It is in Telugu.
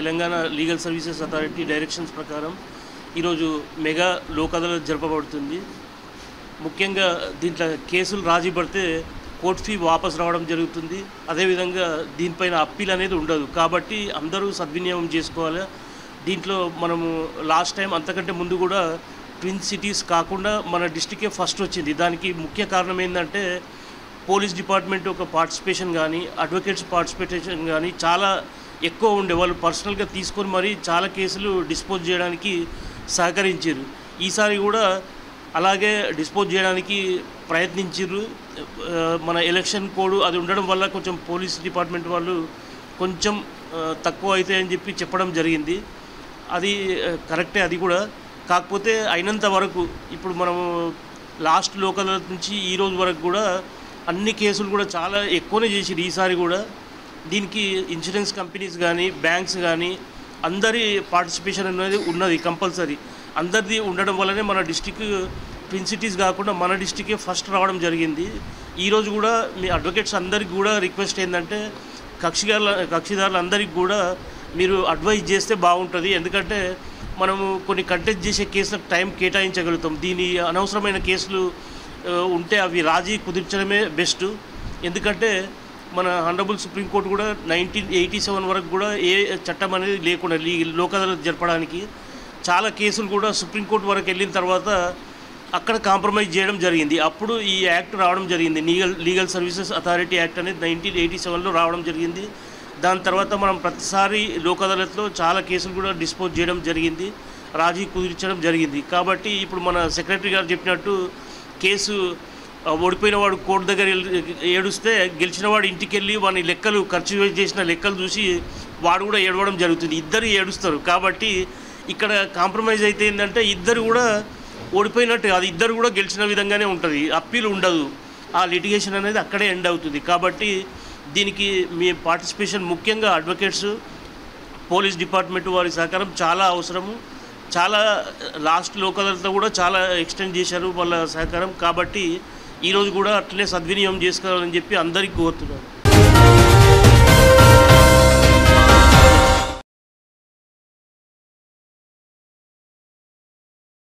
Telangana legal services authority directions ప్రకారం ఈరోజు మెగా లోక్ అదాలత్ జరపబడుతుంది. ముఖ్యంగా దీంట్లో కేసులు రాజీ పడితే కోర్ట్ ఫీ వాపస్ రావడం జరుగుతుంది. అదేవిధంగా దీనిపైన అప్పీల్ అనేది ఉండదు. కాబట్టి అందరూ సద్వినియోగం చేసుకోవాలి. దీంట్లో మనము లాస్ట్ టైం అంతకంటే ముందు కూడా ట్విన్ సిటీస్ కాకుండా మన డిస్టికే ఫస్ట్ వచ్చింది. దానికి ముఖ్య కారణం ఏంటంటే పోలీస్ డిపార్ట్మెంట్ ఒక పార్టిసిపేషన్ కానీ అడ్వకేట్స్ పార్టిసిపేషన్ కానీ చాలా ఎక్కువ ఉండే. వాళ్ళు పర్సనల్గా తీసుకొని మరీ చాలా కేసులు డిస్పోజ్ చేయడానికి సహకరించారు. ఈసారి కూడా అలాగే డిస్పోజ్ చేయడానికి ప్రయత్నించారు. మన ఎలక్షన్ కోడ్ అది ఉండడం వల్ల కొంచెం పోలీస్ డిపార్ట్మెంట్ వాళ్ళు కొంచెం తక్కువ అవుతాయి అని చెప్పడం జరిగింది. అది కరెక్టే. అది కూడా కాకపోతే అయినంత వరకు ఇప్పుడు మనము లాస్ట్ లోక్ అదాలత్ నుంచి ఈరోజు వరకు కూడా అన్ని కేసులు కూడా చాలా ఎక్కువనే చేసిరు. ఈసారి కూడా దీనికి ఇన్సూరెన్స్ కంపెనీస్ కానీ బ్యాంక్స్ కానీ అందరి పార్టిసిపేషన్ అనేది ఉన్నది కంపల్సరీ. అందరిది ఉండడం వల్లనే మన డిస్టిక్ ట్విన్ సిటీస్ కాకుండా మన డిస్టికే ఫస్ట్ రావడం జరిగింది. ఈరోజు కూడా మీ అడ్వకేట్స్ అందరికి కూడా రిక్వెస్ట్ ఏంటంటే కక్షిదారులందరికీ కూడా మీరు అడ్వైజ్ చేస్తే బాగుంటుంది. ఎందుకంటే మనము కొన్ని కంటెస్ట్ చేసే కేసులకు టైం కేటాయించగలుగుతాం. దీని అనవసరమైన కేసులు ఉంటే అవి రాజీ కుదిర్చడమే బెస్ట్. ఎందుకంటే మన ఆనరబుల్ సుప్రీంకోర్టు కూడా 1987 వరకు కూడా ఏ చట్టం అనేది లేకుండా లోక్ అదాలత్ జరపడానికి చాలా కేసులు కూడా సుప్రీంకోర్టు వరకు వెళ్ళిన తర్వాత అక్కడ కాంప్రమైజ్ చేయడం జరిగింది. అప్పుడు ఈ యాక్ట్ రావడం జరిగింది. లీగల్ సర్వీసెస్ అథారిటీ యాక్ట్ అనేది 1987లో రావడం జరిగింది. దాని తర్వాత మనం ప్రతిసారి లోక్ అదాలత్లో చాలా కేసులు కూడా డిస్పోజ్ చేయడం జరిగింది, రాజీ కుదిర్చడం జరిగింది. కాబట్టి ఇప్పుడు మన సెక్రటరీ గారు చెప్పినట్టు కేసు ఓడిపోయిన వాడు కోర్టు దగ్గర ఏడుస్తే గెలిచిన వాడు ఇంటికి వెళ్ళి వాని లెక్కలు ఖర్చు చేసిన లెక్కలు చూసి వాడు కూడా ఏడవడం జరుగుతుంది. ఇద్దరు ఏడుస్తారు. కాబట్టి ఇక్కడ కాంప్రమైజ్ అయితే ఏంటంటే ఇద్దరు కూడా ఓడిపోయినట్టు కాదు, ఇద్దరు కూడా గెలిచిన విధంగానే ఉంటుంది. అప్పీల్ ఉండదు. ఆ లిటిగేషన్ అనేది అక్కడే ఎండ్ అవుతుంది. కాబట్టి దీనికి మీ పార్టిసిపేషన్ ముఖ్యంగా అడ్వకేట్స్ పోలీస్ డిపార్ట్మెంట్ వారి సహకారం చాలా అవసరము. చాలా లాస్ట్ లోక్ అదాలత్లో కూడా చాలా ఎక్స్టెండ్ చేశారు వాళ్ళ సహకారం. కాబట్టి ఈరోజు కూడా అట్లనే సద్వినియోగం చేసుకోవాలని చెప్పి అందరికీ కోరుతున్నాను.